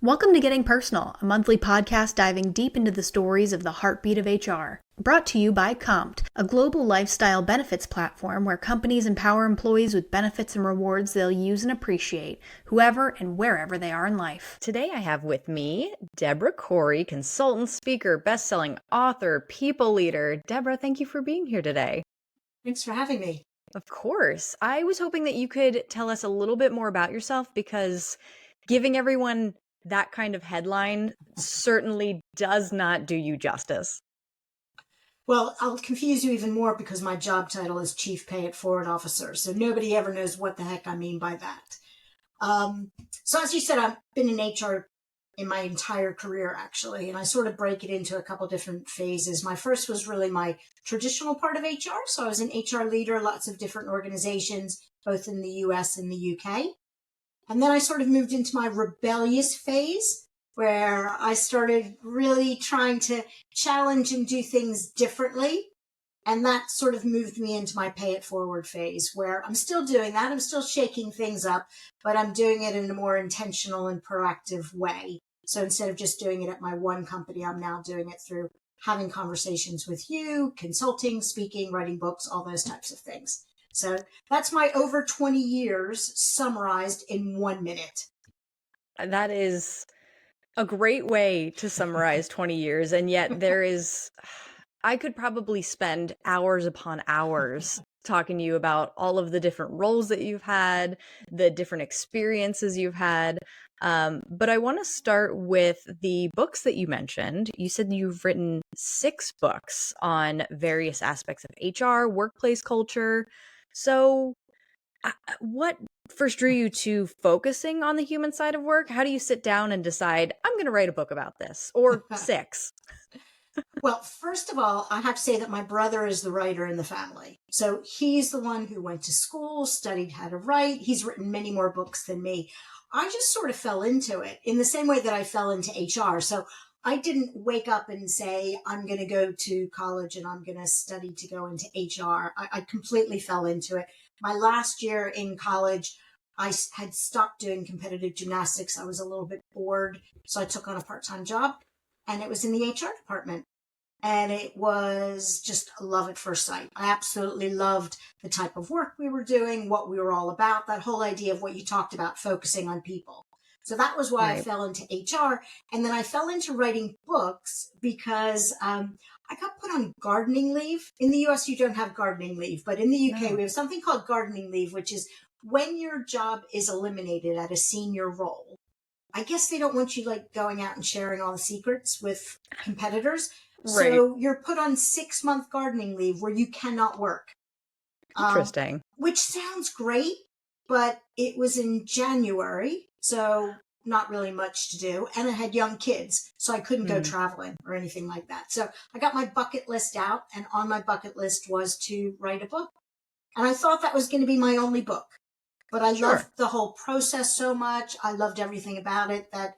Welcome to Getting Personal, a monthly podcast diving deep into the stories of the heartbeat of HR. Brought to you by Compt, a global lifestyle benefits platform where companies empower employees with benefits and rewards they'll use and appreciate, whoever and wherever they are in life. Today I have with me Debra Corey, consultant, speaker, best-selling author, people leader. Debra, thank you for being here today. Thanks for having me. Of course. I was hoping that you could tell us a little bit more about yourself because giving everyone that kind of headline certainly does not do you justice. Well, I'll confuse you even more because my job title is Chief Pay It Forward Officer, so nobody ever knows what the heck I mean by that. So as you said, I've been in HR in my entire career, actually, and I sort of break it into a couple different phases. My first was really my traditional part of HR, so I was an HR leader, lots of different organizations, both in the US and the UK. And then I sort of moved into my rebellious phase where I started really trying to challenge and do things differently. And that sort of moved me into my pay it forward phase where I'm still doing that. I'm still shaking things up, but I'm doing it in a more intentional and proactive way. So instead of just doing it at my one company, I'm now doing it through having conversations with you, consulting, speaking, writing books, all those types of things. So that's my over 20 years summarized in 1 minute. That is a great way to summarize 20 years. And yet I could probably spend hours upon hours talking to you about all of the different roles that you've had, the different experiences you've had. But I want to start with the books that you mentioned. You said you've written 6 books on various aspects of HR, workplace culture. So what first drew you to focusing on the human side of work? How do you sit down and decide, I'm going to write a book about this, or 6? Well, first of all, I have to say that my brother is the writer in the family. So he's the one who went to school, studied how to write. He's written many more books than me. I just sort of fell into it in the same way that I fell into HR. So I didn't wake up and say, I'm going to go to college and I'm going to study to go into HR. I completely fell into it. My last year in college, I had stopped doing competitive gymnastics. I was a little bit bored. So I took on a part-time job and it was in the HR department. And it was just love at first sight. I absolutely loved the type of work we were doing, what we were all about, that whole idea of what you talked about, focusing on people. So that was why I fell into HR. And then I fell into writing books because I got put on gardening leave. In the US, you don't have gardening leave, but in the UK, we have something called gardening leave, which is when your job is eliminated at a senior role. I guess they don't want you like going out and sharing all the secrets with competitors. Right. So you're put on 6-month gardening leave where you cannot work. Interesting. Which sounds great, but it was in January, so not really much to do. And I had young kids, so I couldn't go traveling or anything like that. So I got my bucket list out, and on my bucket list was to write a book. And I thought that was going to be my only book. But I loved the whole process so much. I loved everything about it that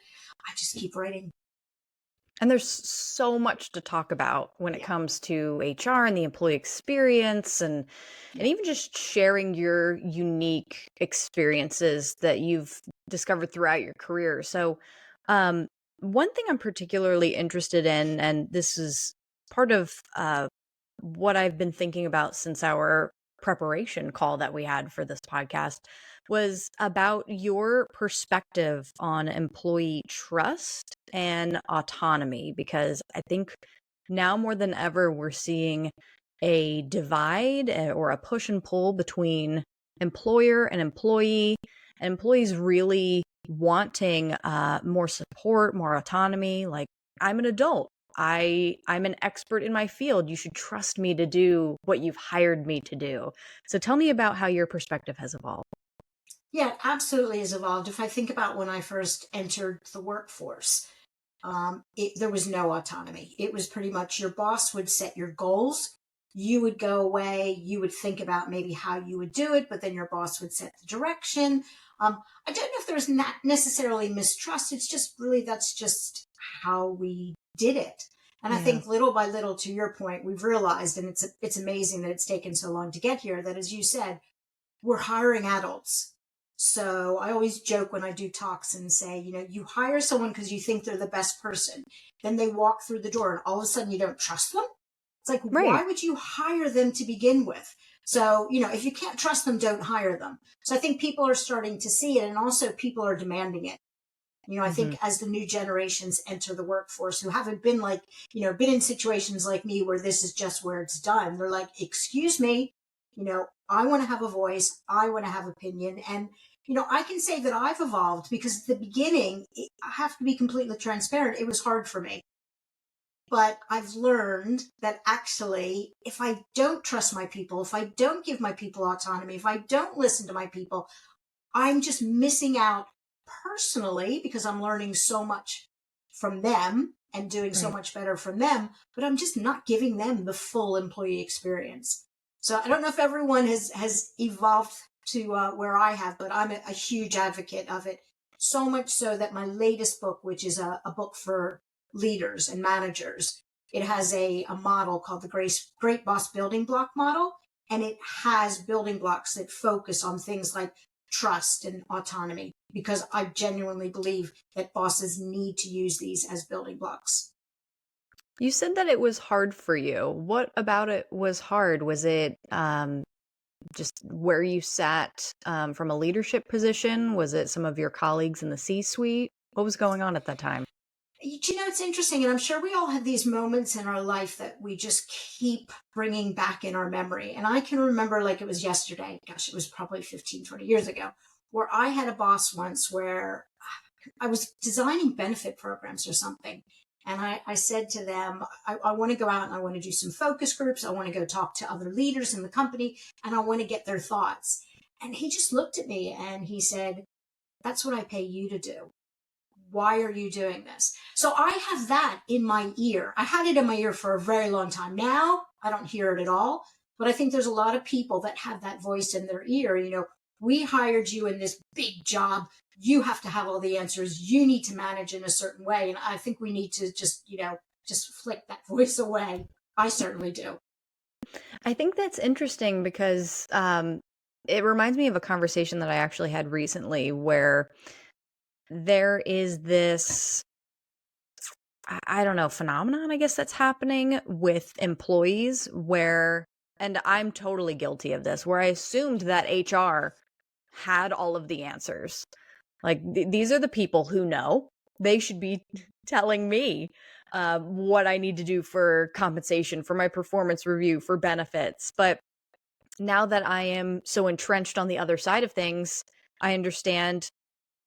I just keep writing. And there's so much to talk about when it comes to HR and the employee experience and even just sharing your unique experiences that you've discovered throughout your career. So one thing I'm particularly interested in, and this is part of what I've been thinking about since our preparation call that we had for this podcast, was about your perspective on employee trust and autonomy, because I think now more than ever, we're seeing a divide or a push and pull between employer and employee, and employees really wanting more support, more autonomy. Like, I'm an adult. I'm an expert in my field. You should trust me to do what you've hired me to do. So tell me about how your perspective has evolved. Yeah, it absolutely has evolved. If I think about when I first entered the workforce, there was no autonomy. It was pretty much your boss would set your goals. You would go away. You would think about maybe how you would do it, but then your boss would set the direction. I don't know if there's not necessarily mistrust. It's just really, that's just how we did it. And I think little by little, to your point, we've realized, and it's amazing that it's taken so long to get here, that as you said, we're hiring adults. So I always joke when I do talks and say, you hire someone because you think they're the best person. Then they walk through the door and all of a sudden you don't trust them. It's like, Right. why would you hire them to begin with? So, if you can't trust them, don't hire them. So I think people are starting to see it, and also people are demanding it. I Hmm. think as the new generations enter the workforce who haven't been like, been in situations like me where this is just where it's done, they're like, excuse me, I want to have a voice. I want to have opinion. And, I can say that I've evolved because at the beginning, I have to be completely transparent. It was hard for me. But I've learned that actually, if I don't trust my people, if I don't give my people autonomy, if I don't listen to my people, I'm just missing out personally because I'm learning so much from them and doing so Right. much better from them, but I'm just not giving them the full employee experience. So I don't know if everyone has evolved to where I have, but I'm a huge advocate of it. So much so that my latest book, which is a book for leaders and managers, it has a model called the Great Boss Building Block Model. And it has building blocks that focus on things like trust and autonomy, because I genuinely believe that bosses need to use these as building blocks. You said that it was hard for you. What about it was hard? Was it just where you sat from a leadership position? Was it some of your colleagues in the C-suite? What was going on at that time? It's interesting, and I'm sure we all have these moments in our life that we just keep bringing back in our memory. And I can remember like it was yesterday. Gosh, it was probably 15, 20 years ago, where I had a boss once where I was designing benefit programs or something. And I said to them, I want to go out and I want to do some focus groups. I want to go talk to other leaders in the company and I want to get their thoughts. And he just looked at me and he said, that's what I pay you to do. Why are you doing this? So I have that in my ear. I had it in my ear for a very long time. Now I don't hear it at all. But I think there's a lot of people that have that voice in their ear. We hired you in this big job. You have to have all the answers. You need to manage in a certain way. And I think we need to just flick that voice away. I certainly do. I think that's interesting because it reminds me of a conversation that I actually had recently where there is this, I don't know, phenomenon, I guess, that's happening with employees where, and I'm totally guilty of this, where I assumed that HR had all of the answers. Like these are the people who know. They should be telling me what I need to do for compensation, for my performance review, for benefits. But now that I am so entrenched on the other side of things, I understand,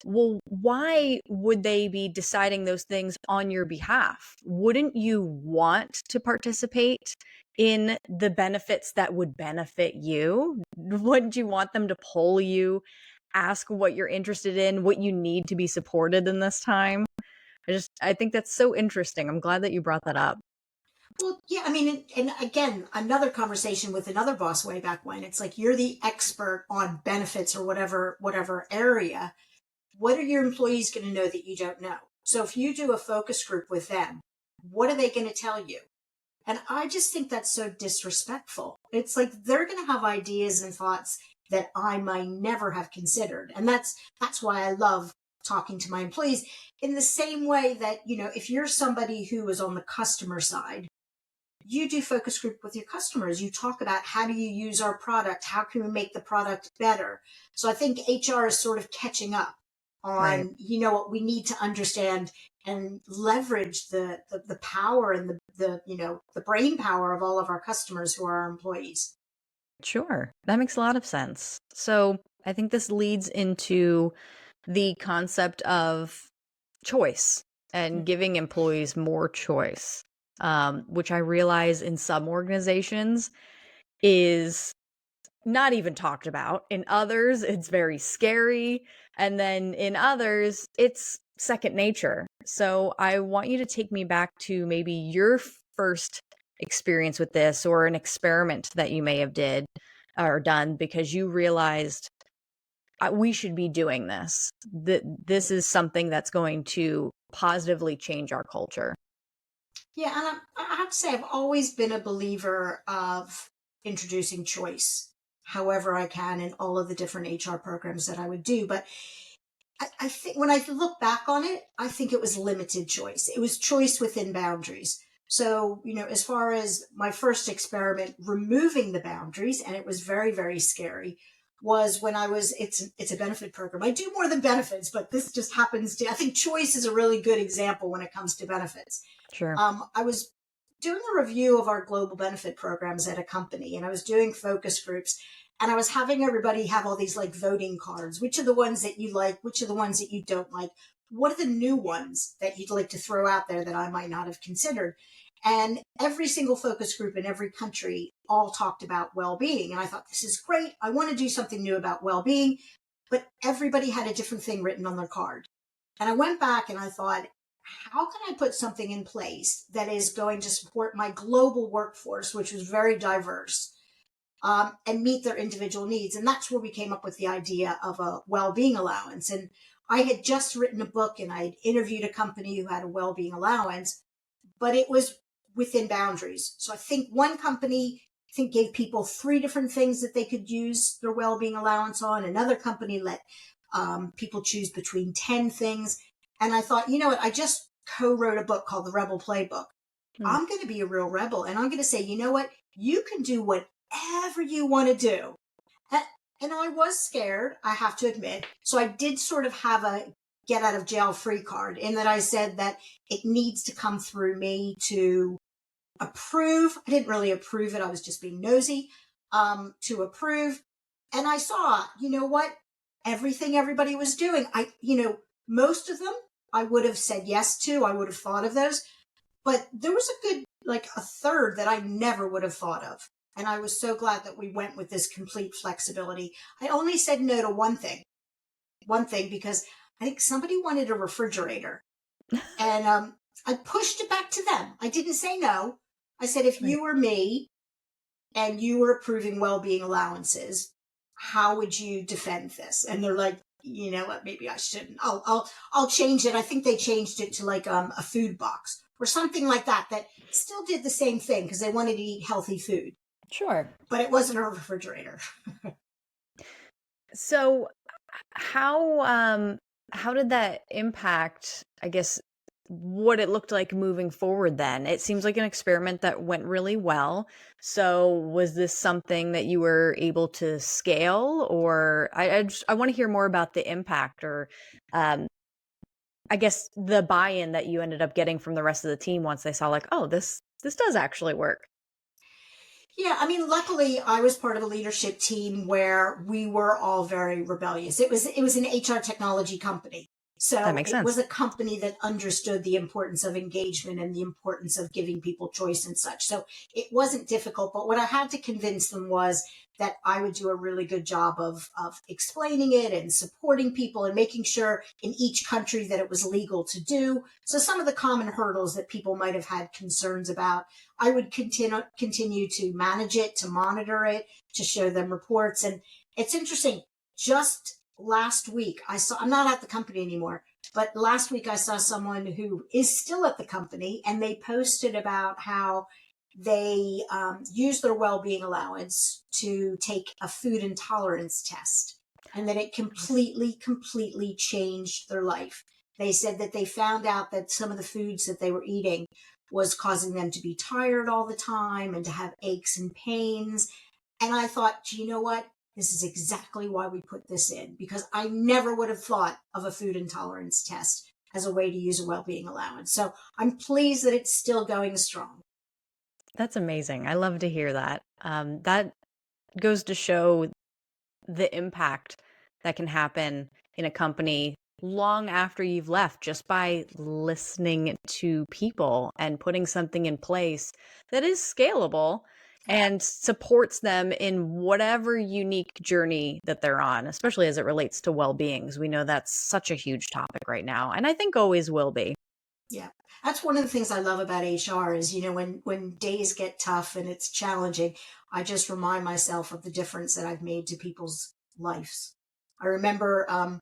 well, why would they be deciding those things on your behalf? Wouldn't you want to participate in the benefits that would benefit you? Wouldn't you want them to poll you, ask what you're interested in, what you need to be supported in this time? I think that's so interesting. I'm glad that you brought that up. Well, yeah, I mean, and again, another conversation with another boss way back when. It's like you're the expert on benefits or whatever area. What are your employees going to know that you don't know? So if you do a focus group with them, what are they going to tell you? And I just think that's so disrespectful. It's like they're going to have ideas and thoughts that I might never have considered. And that's why I love talking to my employees in the same way that, if you're somebody who is on the customer side, you do focus group with your customers. You talk about how do you use our product? How can we make the product better? So I think HR is sort of catching up Right. on, what we need to understand and leverage the power and the brain power of all of our customers who are our employees. Sure. That makes a lot of sense. So I think this leads into the concept of choice and giving employees more choice, which I realize in some organizations is not even talked about. In others, it's very scary. And then in others, it's second nature. So I want you to take me back to maybe your first experience with this or an experiment that you may have did or done because you realized we should be doing this. This is something that's going to positively change our culture. Yeah, and I have to say, I've always been a believer of introducing choice. however I can in all of the different HR programs that I would do. But I think when I look back on it, I think it was limited choice. It was choice within boundaries. So, as far as my first experiment removing the boundaries, and it was very, very scary, was when it's a benefit program. I do more than benefits, but this just happens to, I think choice is a really good example when it comes to benefits. Sure. I was doing a review of our global benefit programs at a company, and I was doing focus groups, and I was having everybody have all these like voting cards. Which are the ones that you like? Which are the ones that you don't like? What are the new ones that you'd like to throw out there that I might not have considered? And every single focus group in every country all talked about well-being. And I thought, this is great. I want to do something new about well-being. But everybody had a different thing written on their card. And I went back and I thought, how can I put something in place that is going to support my global workforce, which was very diverse, and meet their individual needs? And that's where we came up with the idea of a well-being allowance. And I had just written a book and I had interviewed a company who had a well-being allowance, but it was within boundaries. So I think one company gave people 3 different things that they could use their well-being allowance on. Another company let people choose between 10 things. And I thought, you know what? I just co-wrote a book called The Rebel Playbook. I'm going to be a real rebel. And I'm going to say, you know what? You can do whatever you want to do. And I was scared, I have to admit. So I did sort of have a get out of jail free card in that I said that it needs to come through me to approve. I didn't really approve it. I was just being nosy, to approve. And I saw, you know what? Everything everybody was doing. Most of them I would have said yes to. I would have thought of those. But there was a good, like a third that I never would have thought of. And I was so glad that we went with this complete flexibility. I only said no to one thing because I think somebody wanted a refrigerator. And I pushed it back to them. I didn't say no. I said, if you were me and you were approving well-being allowances, how would you defend this? And they're like, you know what, maybe I shouldn't. I'll change it. I think they changed it to like a food box or something like that still did the same thing because they wanted to eat healthy food. Sure. But it wasn't a refrigerator. So how did that impact, I guess, what it looked like moving forward then? It seems like an experiment that went really well. So was this something that you were able to scale, or I want to hear more about the impact, or I guess the buy-in that you ended up getting from the rest of the team once they saw like, oh, this does actually work. Yeah, I mean, luckily I was part of a leadership team where we were all very rebellious. It was an HR technology company. So That makes sense. it was a company that understood the importance of engagement and the importance of giving people choice and such. So it wasn't difficult, but what I had to convince them was that I would do a really good job of explaining it and supporting people and making sure in each country that it was legal to do. So some of the common hurdles that people might have had concerns about, I would continue to manage it, to monitor it, to show them reports. And it's interesting, just last week, I'm not at the company anymore, but last week I saw someone who is still at the company and they posted about how they used their well-being allowance to take a food intolerance test and that it completely changed their life. They said that they found out that some of the foods that they were eating was causing them to be tired all the time and to have aches and pains. And I thought, you know what? This is exactly why we put this in, because I never would have thought of a food intolerance test as a way to use a well-being allowance. So I'm pleased that it's still going strong. That's amazing. I love to hear that. That goes to show the impact that can happen in a company long after you've left, just by listening to people and putting something in place that is scalable and supports them in whatever unique journey that they're on, especially as it relates to well-being. 'Cause we know that's such a huge topic right now, and I think always will be. Yeah. That's one of the things I love about HR is, when days get tough and it's challenging, I just remind myself of the difference that I've made to people's lives. I remember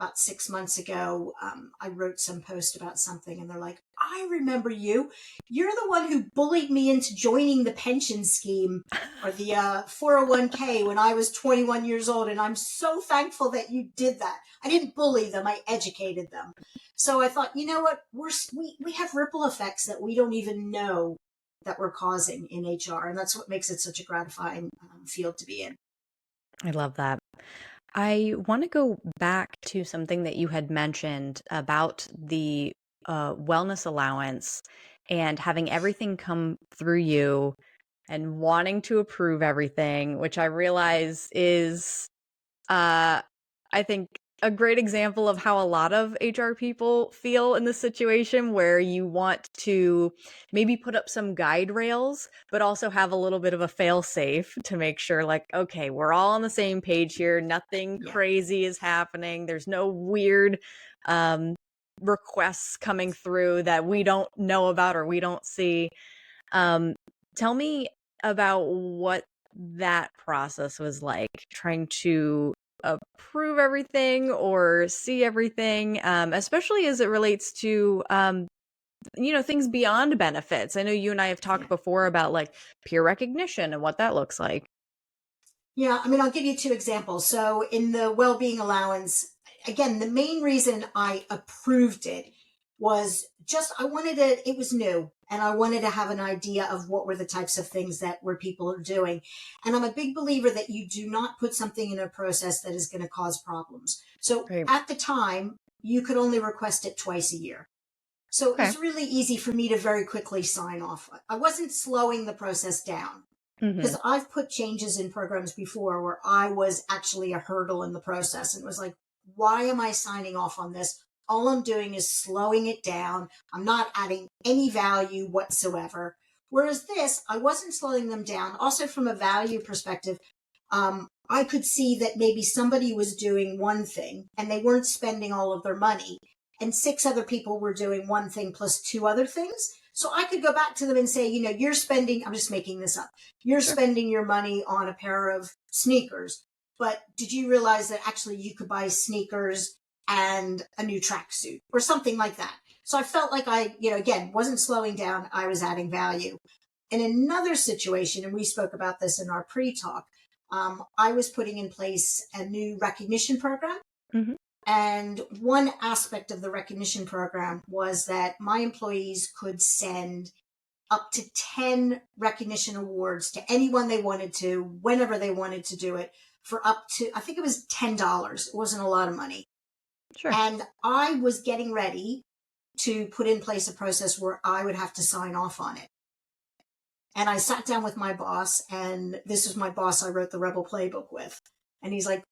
about 6 months ago, I wrote some post about something and they're like, I remember you. You're the one who bullied me into joining the pension scheme or the 401k when I was 21 years old. And I'm so thankful that you did that. I didn't bully them. I educated them. So I thought, you know what? We have ripple effects that we don't even know that we're causing in HR. And that's what makes it such a gratifying field to be in. I love that. I want to go back to something that you had mentioned about the wellness allowance and having everything come through you and wanting to approve everything, which I realize is, I think, a great example of how a lot of HR people feel in this situation where you want to maybe put up some guide rails, but also have a little bit of a fail safe to make sure like, okay, we're all on the same page here. Nothing crazy is happening. There's no weird requests coming through that we don't know about or we don't see. Tell me about what that process was like, trying to approve everything or see everything, especially as it relates to, things beyond benefits. I know you and I have talked before about like peer recognition and what that looks like. Yeah, I mean, I'll give you two examples. So in the well-being allowance, again, the main reason I approved it was just it was new and I wanted to have an idea of what were the types of things that where people are doing. And I'm a big believer that you do not put something in a process that is going to cause problems. So at the time, you could only request it twice a year. So it was really easy for me to very quickly sign off. I wasn't slowing the process down. Because I've put changes in programs before where I was actually a hurdle in the process. And it was like, why am I signing off on this? All I'm doing is slowing it down. I'm not adding any value whatsoever. Whereas this, I wasn't slowing them down. Also from a value perspective, I could see that maybe somebody was doing one thing and they weren't spending all of their money. And 6 other people were doing one thing plus 2 other things. So I could go back to them and say, you're spending, I'm just making this up. You're spending your money on a pair of sneakers, but did you realize that actually you could buy sneakers and a new tracksuit or something like that? So I felt like I, again, wasn't slowing down. I was adding value. In another situation, and we spoke about this in our pre-talk, I was putting in place a new recognition program. Mm-hmm. And one aspect of the recognition program was that my employees could send up to 10 recognition awards to anyone they wanted to, whenever they wanted to do it, for up to, I think it was $10. It wasn't a lot of money. Sure. And I was getting ready to put in place a process where I would have to sign off on it. And I sat down with my boss, and this is my boss I wrote the Rebel Playbook with. And he's like,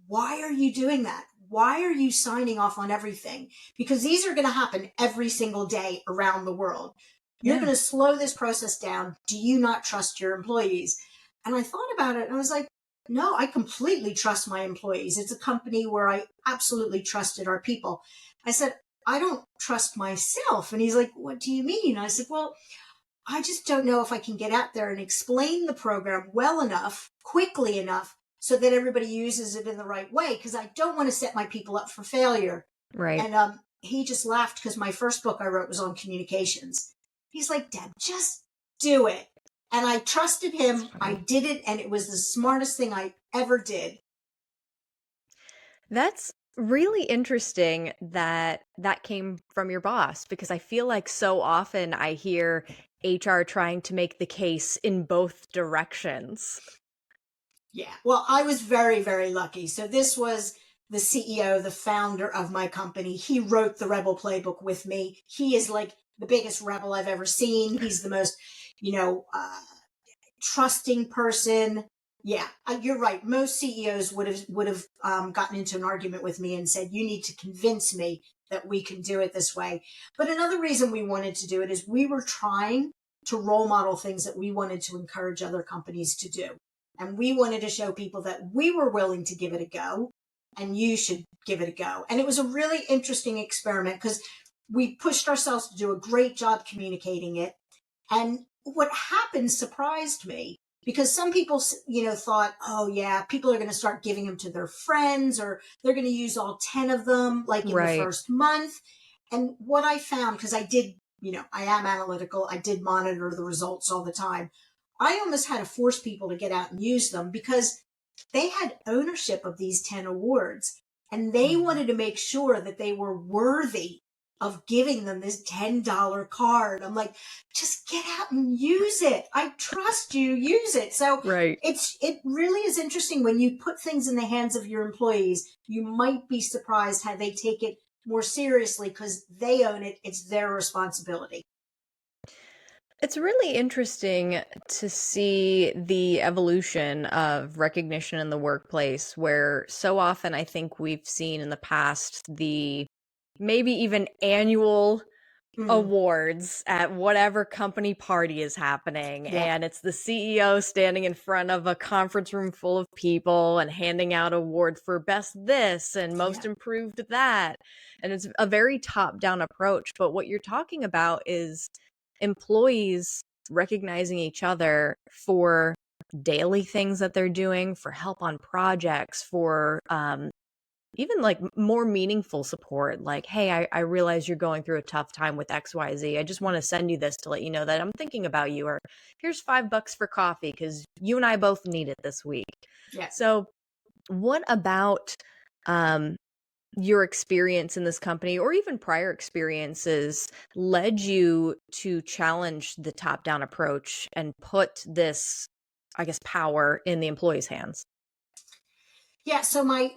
why are you doing that? Why are you signing off on everything? Because these are going to happen every single day around the world. You're going to slow this process down. Do you not trust your employees? And I thought about it and I was like, no, I completely trust my employees. It's a company where I absolutely trusted our people. I said, I don't trust myself. And he's like, what do you mean? I said, well, I just don't know if I can get out there and explain the program well enough, quickly enough, so that everybody uses it in the right way, because I don't want to set my people up for failure. Right. And he just laughed because my first book I wrote was on communications. He's like, Deb, just do it. And I trusted him. I did it, and it was the smartest thing I ever did. That's really interesting that that came from your boss, because I feel like so often I hear HR trying to make the case in both directions. Yeah. Well, I was very, very lucky. So this was the CEO, the founder of my company. He wrote the Rebel Playbook with me. He is like the biggest rebel I've ever seen. He's the most, trusting person. Yeah, you're right. Most CEOs would have gotten into an argument with me and said, you need to convince me that we can do it this way. But another reason we wanted to do it is we were trying to role model things that we wanted to encourage other companies to do. And we wanted to show people that we were willing to give it a go, and you should give it a go. And it was a really interesting experiment because we pushed ourselves to do a great job communicating it. And what happened surprised me, because some people, thought, oh yeah, people are going to start giving them to their friends, or they're going to use all 10 of them like in the Right. first month. And what I found, because I did, I am analytical, I did monitor the results all the time. I almost had to force people to get out and use them because they had ownership of these 10 awards, and they wanted to make sure that they were worthy of giving them this $10 card. I'm like, just get out and use it. I trust you, use it. So Right. it really is interesting when you put things in the hands of your employees. You might be surprised how they take it more seriously because they own it. It's their responsibility. It's really interesting to see the evolution of recognition in the workplace, where so often I think we've seen in the past the maybe even annual awards at whatever company party is happening. Yeah. And it's the CEO standing in front of a conference room full of people and handing out award for best this and most improved that. And it's a very top-down approach. But what you're talking about is employees recognizing each other for daily things that they're doing, for help on projects, for even like more meaningful support. Like, hey, I realize you're going through a tough time with XYZ. I just want to send you this to let you know that I'm thinking about you. Or here's $5 for coffee because you and I both need it this week. Yeah. So what about your experience in this company, or even prior experiences, led you to challenge the top-down approach and put this, I guess, power in the employees' hands? Yeah. So my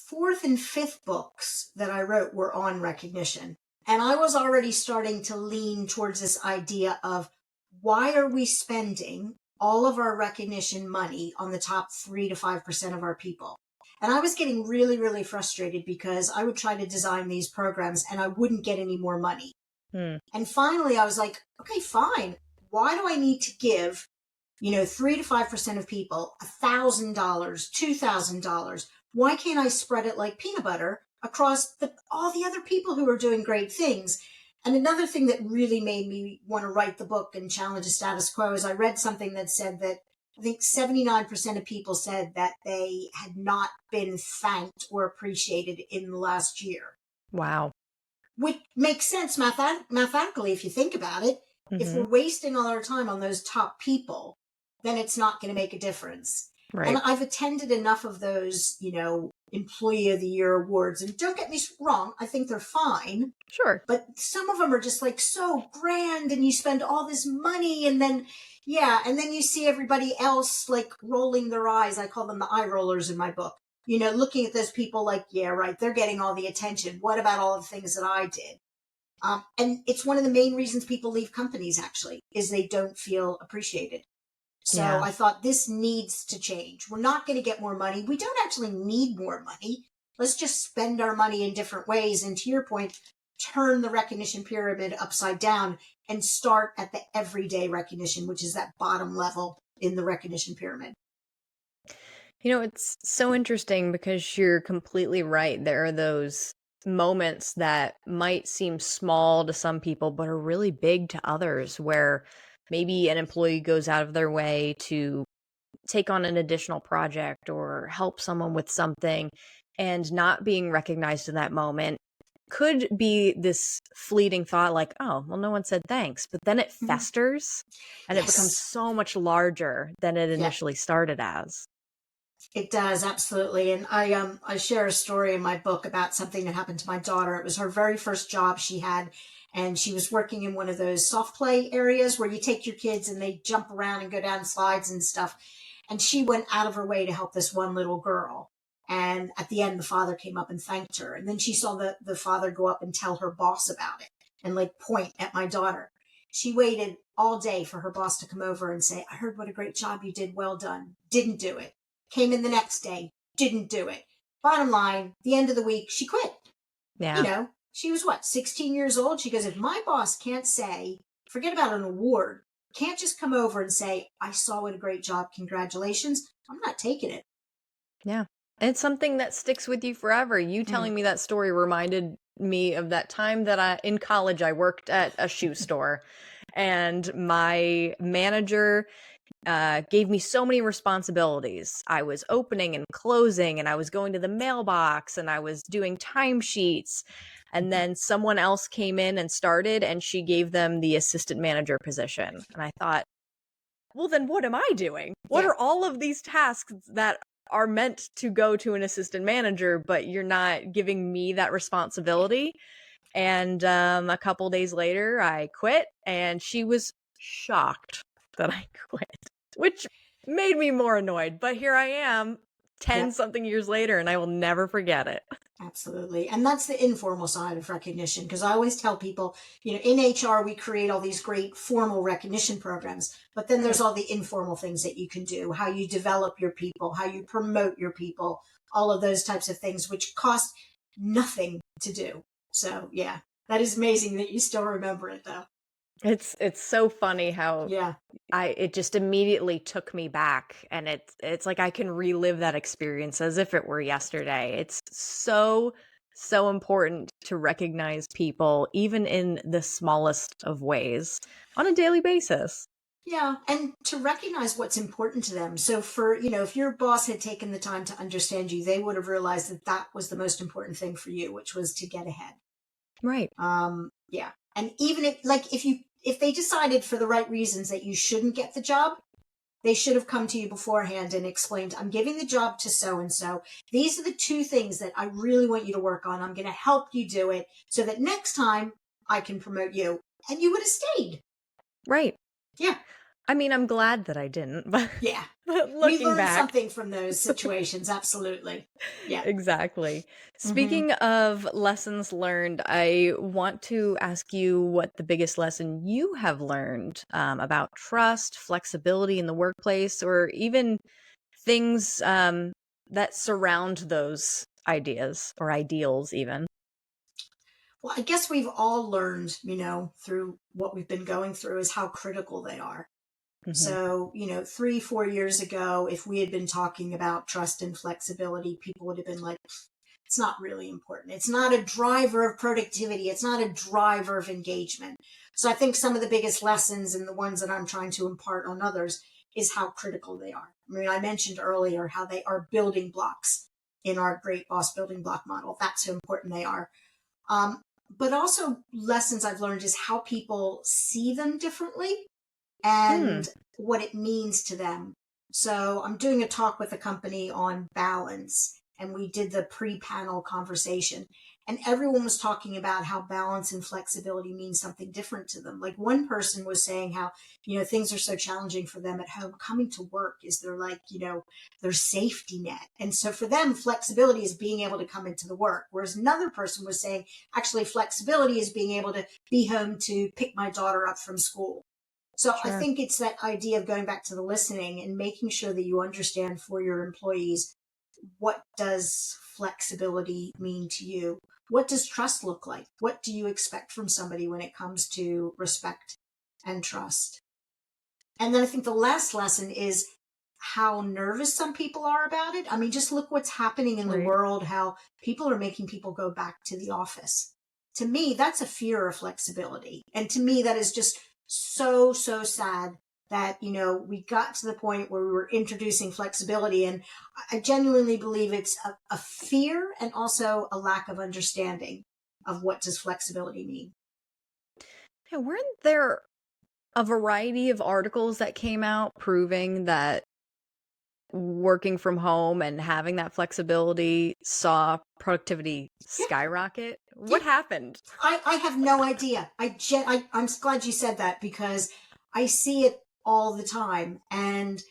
fourth and fifth books that I wrote were on recognition. And I was already starting to lean towards this idea of, why are we spending all of our recognition money on the top 3 to 5% of our people? And I was getting really, really frustrated because I would try to design these programs and I wouldn't get any more money. And finally, I was like, okay, fine. Why do I need to give 3 to 5% of people $1,000, $2,000? Why can't I spread it like peanut butter across all the other people who are doing great things? And another thing that really made me want to write the book and challenge the status quo is I read something that said that I think 79% of people said that they had not been thanked or appreciated in the last year. Wow. Which makes sense mathematically if you think about it. If we're wasting all our time on those top people, then it's not going to make a difference. Right. And I've attended enough of those, Employee of the Year awards. And don't get me wrong, I think they're fine. Sure. But some of them are just like so grand, and you spend all this money, and then you see everybody else like rolling their eyes. I call them the eye rollers in my book. Looking at those people like, yeah, right, they're getting all the attention. What about all the things that I did? And it's one of the main reasons people leave companies, actually, is they don't feel appreciated. So Yeah. I thought this needs to change. We're not going to get more money. We don't actually need more money. Let's just spend our money in different ways. And to your point, turn the recognition pyramid upside down and start at the everyday recognition, which is that bottom level in the recognition pyramid. It's so interesting because you're completely right. There are those moments that might seem small to some people, but are really big to others, where maybe an employee goes out of their way to take on an additional project or help someone with something, and not being recognized in that moment could be this fleeting thought like, oh, well, no one said thanks. But then it festers and it becomes so much larger than it initially started as. It does, absolutely. And I share a story in my book about something that happened to my daughter. It was her very first job she had, and she was working in one of those soft play areas where you take your kids and they jump around and go down slides and stuff. And she went out of her way to help this one little girl. And at the end, the father came up and thanked her. And then she saw the father go up and tell her boss about it and like point at my daughter. She waited all day for her boss to come over and say, I heard what a great job you did. Well done. Didn't do it. Came in the next day. Didn't do it. Bottom line, the end of the week, she quit. Yeah. She was 16 years old? She goes, if my boss can't say, forget about an award, can't just come over and say, I saw what a great job. Congratulations. I'm not taking it. Yeah. It's something that sticks with you forever. You telling me that story reminded me of that time that in college, I worked at a shoe store, and my manager gave me so many responsibilities. I was opening and closing, and I was going to the mailbox, and I was doing timesheets. And then someone else came in and started, and she gave them the assistant manager position. And I thought, well, then what am I doing? What Yeah. are all of these tasks that are meant to go to an assistant manager, but you're not giving me that responsibility? And a couple days later, I quit, and she was shocked that I quit, which made me more annoyed. But here I am 10 Yep. something years later, and I will never forget it. Absolutely. And that's the informal side of recognition. Because I always tell people, in HR, we create all these great formal recognition programs, but then there's all the informal things that you can do, how you develop your people, how you promote your people, all of those types of things, which cost nothing to do. So, yeah, that is amazing that you still remember it, though. It's so funny how Yeah. it just immediately took me back, and it's like I can relive that experience as if it were yesterday. It's so important to recognize people even in the smallest of ways on a daily basis. Yeah, and to recognize what's important to them. So if your boss had taken the time to understand you, they would have realized that that was the most important thing for you, which was to get ahead. Right. Yeah. And even if they decided for the right reasons that you shouldn't get the job, they should have come to you beforehand and explained, I'm giving the job to so-and-so. These are the two things that I really want you to work on. I'm going to help you do it so that next time I can promote you. And you would have stayed. Right. Yeah. I mean, I'm glad that I didn't, but Yeah. but We looking learned back, something from those situations. Absolutely. Yeah. exactly. hmm Speaking of lessons learned, I want to ask you what the biggest lesson you have learned about trust, flexibility in the workplace, or even things that surround those ideas or ideals, even. Well, I guess we've all learned, through what we've been going through is how critical they are. Hmm. So, 3, 4 years ago, if we had been talking about trust and flexibility, people would have been like, it's not really important. It's not a driver of productivity. It's not a driver of engagement. So I think some of the biggest lessons and the ones that I'm trying to impart on others is how critical they are. I mean, I mentioned earlier how they are building blocks in our great boss building block model. That's how important they are. But also lessons I've learned is how people see them differently Hmm. and what it means to them. So I'm doing a talk with a company on balance, and we did the pre-panel conversation, and everyone was talking about how balance and flexibility means something different to them. Like one person was saying how, things are so challenging for them at home. Coming to work is their safety net. And so for them, flexibility is being able to come into the work. Whereas another person was saying, actually, flexibility is being able to be home to pick my daughter up from school. So I Sure. think it's that idea of going back to the listening and making sure that you understand for your employees, what does flexibility mean to you? What does trust look like? What do you expect from somebody when it comes to respect and trust? And then I think the last lesson is how nervous some people are about it. I mean, just look what's happening in the Right. world, how people are making people go back to the office. To me, that's a fear of flexibility. And to me, that is just so, so sad that, we got to the point where we were introducing flexibility. And I genuinely believe it's a fear and also a lack of understanding of what does flexibility mean. Yeah, weren't there a variety of articles that came out proving that working from home and having that flexibility saw productivity Yeah. skyrocket? Yeah. What happened? I have no idea. I'm glad you said that because I see it all the time. And,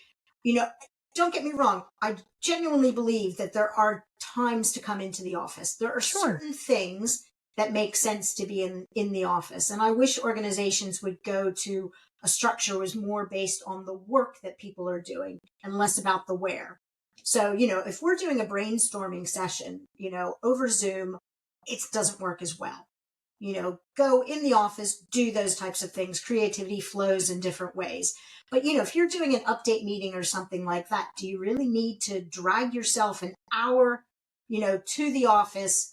don't get me wrong. I genuinely believe that there are times to come into the office. There are Sure. certain things that make sense to be in the office. And I wish organizations would go to a structure was more based on the work that people are doing and less about the where. So, if we're doing a brainstorming session, over Zoom, it doesn't work as well. Go in the office, do those types of things. Creativity flows in different ways. But, if you're doing an update meeting or something like that, do you really need to drag yourself an hour, to the office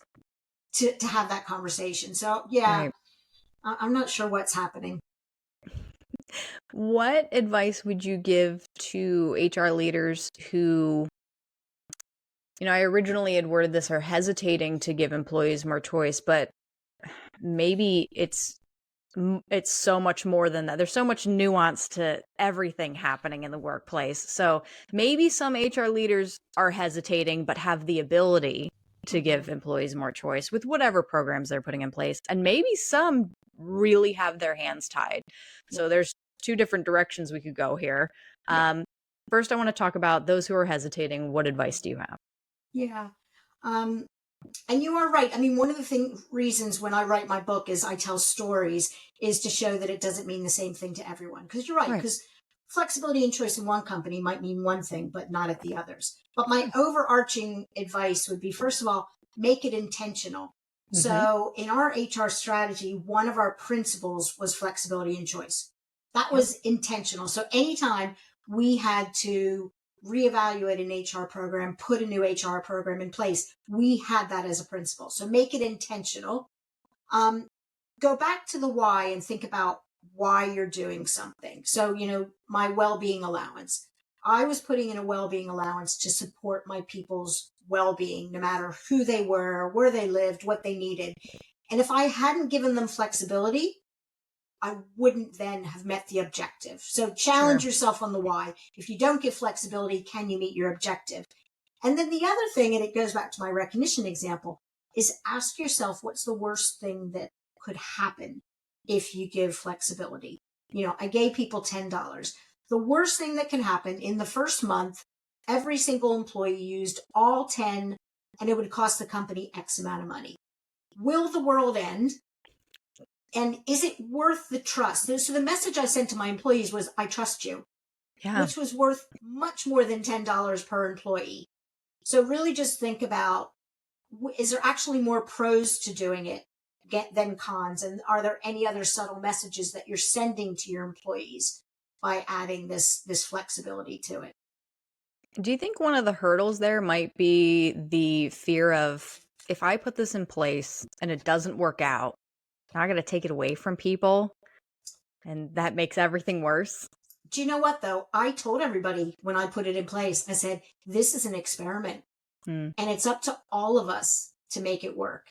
to have that conversation? So, yeah, Right. I'm not sure what's happening. What advice would you give to HR leaders who, I originally had worded this, are hesitating to give employees more choice, but maybe it's so much more than that. There's so much nuance to everything happening in the workplace. So maybe some HR leaders are hesitating, but have the ability to give employees more choice with whatever programs they're putting in place. And maybe some really have their hands tied. So there's two different directions we could go here. First, I want to talk about those who are hesitating. What advice do you have? Yeah. And you are right. I mean, one of the reasons when I write my book is I tell stories is to show that it doesn't mean the same thing to everyone. Because you're right, because flexibility and choice in one company might mean one thing, but not at the others. But my overarching advice would be, first of all, make it intentional. Mm-hmm. So in our HR strategy, one of our principles was flexibility and choice. That was intentional. So anytime we had to reevaluate an HR program, put a new HR program in place, we had that as a principle. So make it intentional. Go back to the why and think about why you're doing something. So, my well-being allowance. I was putting in a well-being allowance to support my people's well-being, no matter who they were, where they lived, what they needed. And if I hadn't given them flexibility, I wouldn't then have met the objective. So challenge yourself on the why. If you don't give flexibility, can you meet your objective? And then the other thing, and it goes back to my recognition example, is ask yourself, what's the worst thing that could happen if you give flexibility? I gave people $10. The worst thing that can happen in the first month, every single employee used all 10, and it would cost the company X amount of money. Will the world end? And is it worth the trust? So the message I sent to my employees was, I trust you, which was worth much more than $10 per employee. So really just think about, is there actually more pros to doing it than cons? And are there any other subtle messages that you're sending to your employees by adding this flexibility to it? Do you think one of the hurdles there might be the fear of, if I put this in place and it doesn't work out, I got to take it away from people, and that makes everything worse? Do you know what, though? I told everybody when I put it in place, I said, this is an experiment, and it's up to all of us to make it work.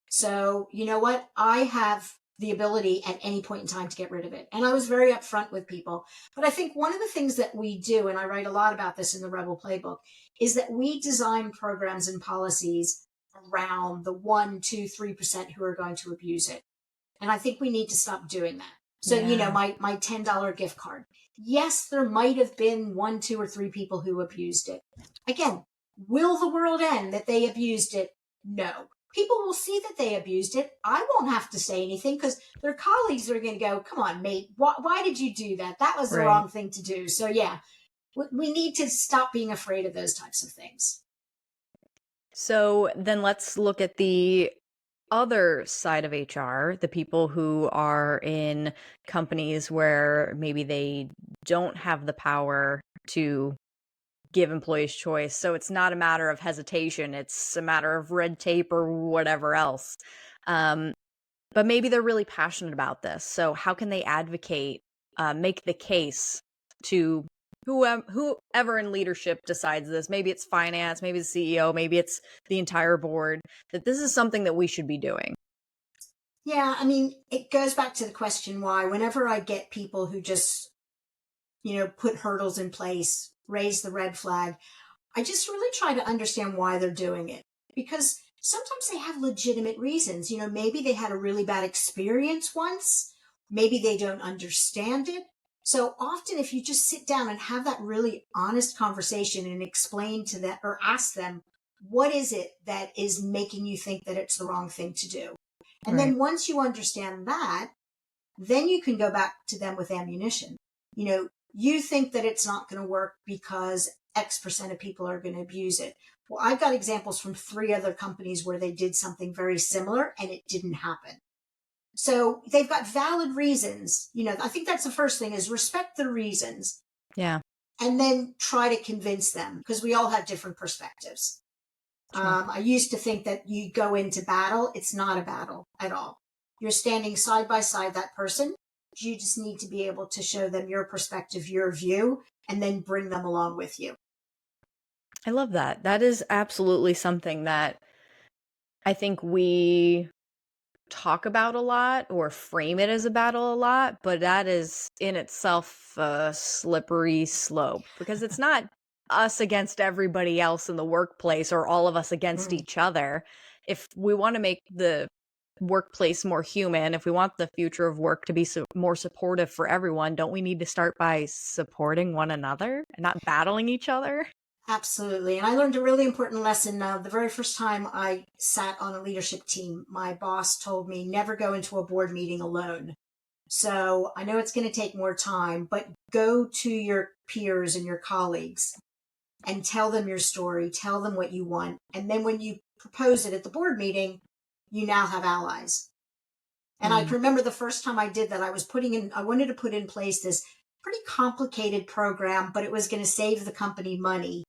So you know what? I have the ability at any point in time to get rid of it. And I was very upfront with people. But I think one of the things that we do, and I write a lot about this in the Rebel Playbook, is that we design programs and policies around the 1%, 2%, 3% who are going to abuse it. And I think we need to stop doing that. So, my $10 gift card. Yes, there might have been 1, 2, or 3 people who abused it. Again, will the world end that they abused it? No. People will see that they abused it. I won't have to say anything because their colleagues are going to go, come on, mate, why did you do that? That was the wrong thing to do. So, we need to stop being afraid of those types of things. So then let's look at the other side of HR, the people who are in companies where maybe they don't have the power to give employees choice. So it's not a matter of hesitation. It's a matter of red tape or whatever else. But maybe they're really passionate about this. So how can they advocate, make the case to whoever in leadership decides this? Maybe it's finance, maybe the CEO, maybe it's the entire board, that this is something that we should be doing. Yeah, I mean, it goes back to the question why. Whenever I get people who just, put hurdles in place, raise the red flag, I just really try to understand why they're doing it. Because sometimes they have legitimate reasons. Maybe they had a really bad experience once. Maybe they don't understand it. So often if you just sit down and have that really honest conversation and explain to them or ask them, what is it that is making you think that it's the wrong thing to do? And then once you understand that, then you can go back to them with ammunition. You think that it's not going to work because X% of people are going to abuse it. Well, I've got examples from 3 other companies where they did something very similar and it didn't happen. So they've got valid reasons. I think that's the first thing, is respect the reasons. Yeah. And then try to convince them, because we all have different perspectives. Sure. I used to think that you go into battle. It's not a battle at all. You're standing side by side that person, You just need to be able to show them your perspective, your view, and then bring them along with you. I love that. That is absolutely something that I think we talk about a lot or frame it as a battle a lot, but that is in itself a slippery slope because it's not us against everybody else in the workplace or all of us against each other. If we want to make the workplace more human, if we want the future of work to be more supportive for everyone, don't we need to start by supporting one another and not battling each other? Absolutely. And I learned a really important lesson. The very first time I sat on a leadership team, my boss told me never go into a board meeting alone. So I know it's going to take more time, but go to your peers and your colleagues and tell them your story, tell them what you want. And then when you propose it at the board meeting, you now have allies. And I can remember the first time I did that, I wanted to put in place this pretty complicated program, but it was going to save the company money.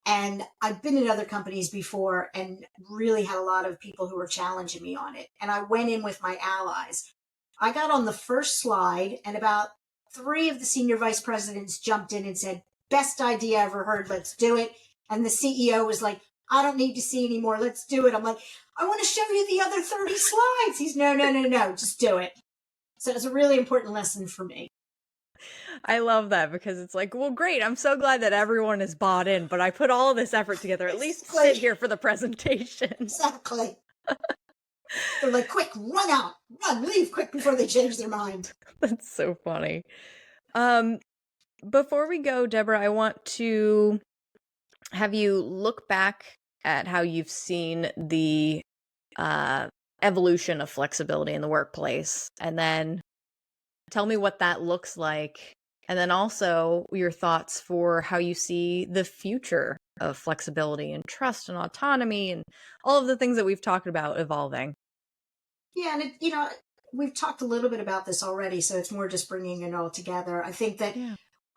And I've been in other companies before and really had a lot of people who were challenging me on it. And I went in with my allies. I got on the first slide and about 3 of the senior vice presidents jumped in and said, best idea I ever heard. Let's do it. And the CEO was like, I don't need to see anymore. Let's do it. I'm like, I want to show you the other 30 slides. He's no, just do it. So it's a really important lesson for me. I love that because it's like, well, great. I'm so glad that everyone is bought in, but I put all this effort together. At least sit here for the presentation. Exactly. They're like, quick, run out, leave quick before they change their mind. That's so funny. Before we go, Debra, I want to have you look back at how you've seen the evolution of flexibility in the workplace, and then tell me what that looks like. And then also your thoughts for how you see the future of flexibility and trust and autonomy and all of the things that we've talked about evolving. Yeah, and we've talked a little bit about this already, so it's more just bringing it all together. I think that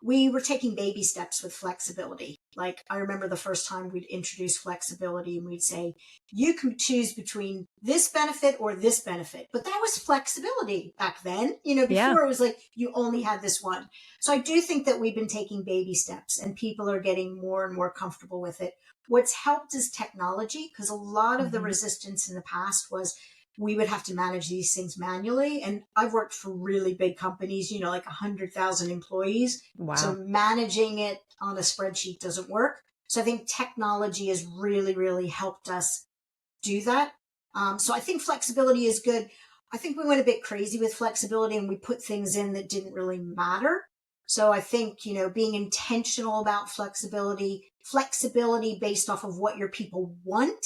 we were taking baby steps with flexibility. Like, I remember the first time we'd introduce flexibility and we'd say, you can choose between this benefit or this benefit. But that was flexibility back then. Before it was like, you only had this one. So I do think that we've been taking baby steps and people are getting more and more comfortable with it. What's helped is technology, because a lot of the resistance in the past was we would have to manage these things manually. And I've worked for really big companies, like 100,000 employees. Wow. So managing it on a spreadsheet doesn't work. So I think technology has really, really helped us do that. So I think flexibility is good. I think we went a bit crazy with flexibility and we put things in that didn't really matter. So I think, being intentional about flexibility based off of what your people want,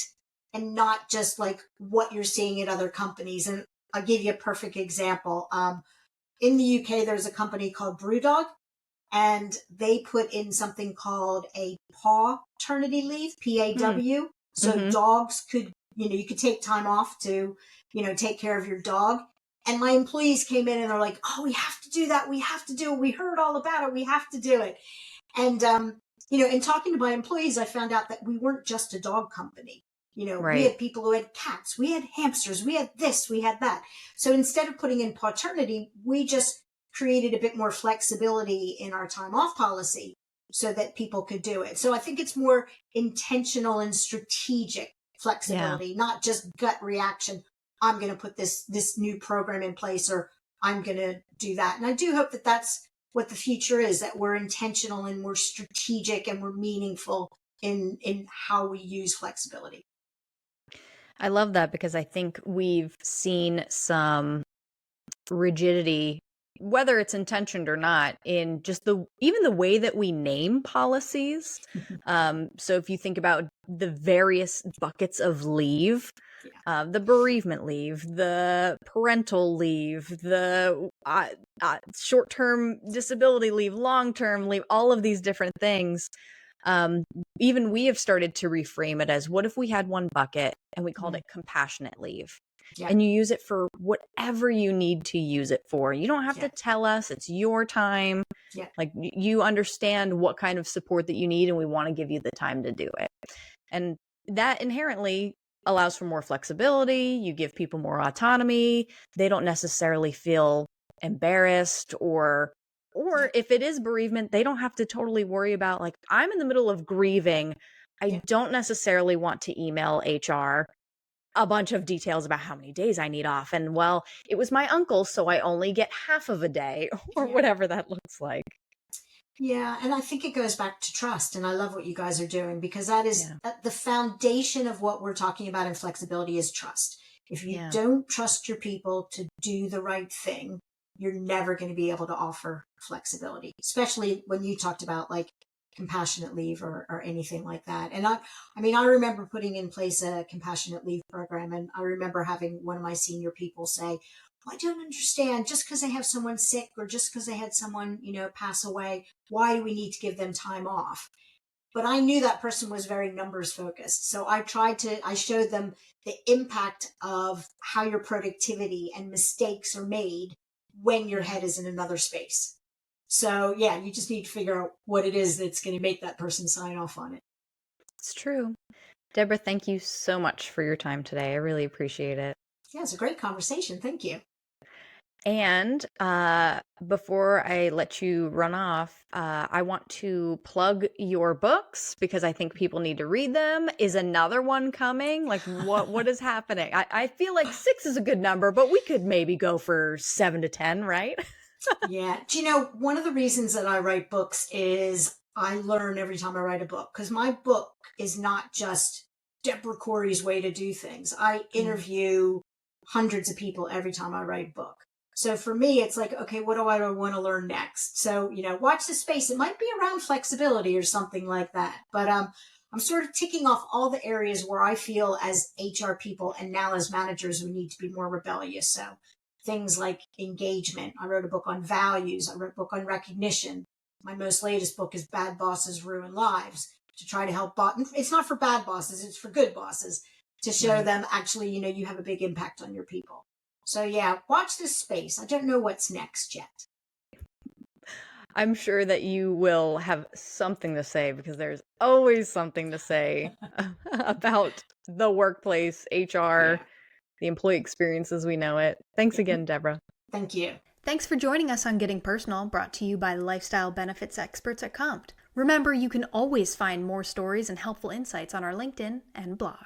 and not just like what you're seeing at other companies. And I'll give you a perfect example. In the UK, there's a company called Brewdog, and they put in something called a paternity leave, PAW. So dogs could, you could take time off to, take care of your dog. And my employees came in and they're like, oh, we have to do that. We have to do it. We heard all about it. We have to do it. And, in talking to my employees, I found out that we weren't just a dog company. We had people who had cats, we had hamsters, we had this, we had that. So instead of putting in paternity, we just created a bit more flexibility in our time off policy so that people could do it. So I think it's more intentional and strategic flexibility, not just gut reaction. I'm going to put this new program in place, or I'm going to do that. And I do hope that that's what the future is, that we're intentional and we're strategic and we're meaningful in how we use flexibility. I love that because I think we've seen some rigidity, whether it's intentioned or not, in just even the way that we name policies. So if you think about the various buckets of leave, the bereavement leave, the parental leave, the short-term disability leave, long-term leave, all of these different things. Even we have started to reframe it as, what if we had one bucket and we called it compassionate leave? And you use it for whatever you need to use it for. You don't have to tell us. It's your time. Like, you understand what kind of support that you need, and we want to give you the time to do it. And that inherently allows for more flexibility. You give people more autonomy. They don't necessarily feel embarrassed, or if it is bereavement, they don't have to totally worry about, like, I'm in the middle of grieving. I don't necessarily want to email HR a bunch of details about how many days I need off. And well, it was my uncle, so I only get half of a day, or whatever that looks like. Yeah, and I think it goes back to trust. And I love what you guys are doing, because that is the foundation of what we're talking about in flexibility is trust. If you don't trust your people to do the right thing, you're never going to be able to offer flexibility, especially when you talked about like compassionate leave or anything like that. And I mean, I remember putting in place a compassionate leave program, and I remember having one of my senior people say, I don't understand, just because they have someone sick or just because they had someone, pass away, why do we need to give them time off? But I knew that person was very numbers focused. So I showed them the impact of how your productivity and mistakes are made when your head is in another space. So yeah, you just need to figure out what it is that's going to make that person sign off on it. It's true. Debra, thank you so much for your time today. I really appreciate it. Yeah, it's a great conversation. Thank you. And before I let you run off, I want to plug your books, because I think people need to read them. Is another one coming? Like, what is happening? I feel like 6 is a good number, but we could maybe go for 7 to 10, right? Yeah. Do you know, one of the reasons that I write books is I learn every time I write a book, because my book is not just Debra Corey's way to do things. I interview hundreds of people every time I write a book. So for me, it's like, okay, what do I want to learn next? So, watch the space. It might be around flexibility or something like that. But I'm sort of ticking off all the areas where I feel as HR people and now as managers, we need to be more rebellious. So things like engagement. I wrote a book on values. I wrote a book on recognition. My most latest book is Bad Bosses Ruin Lives, to try to help it's not for bad bosses, it's for good bosses, to show them actually, you have a big impact on your people. So yeah, watch this space. I don't know what's next yet. I'm sure that you will have something to say, because there's always something to say about the workplace, HR, the employee experience as we know it. Thanks again, Debra. Thank you. Thanks for joining us on Getting Personal, brought to you by lifestyle benefits experts at Compt. Remember, you can always find more stories and helpful insights on our LinkedIn and blog.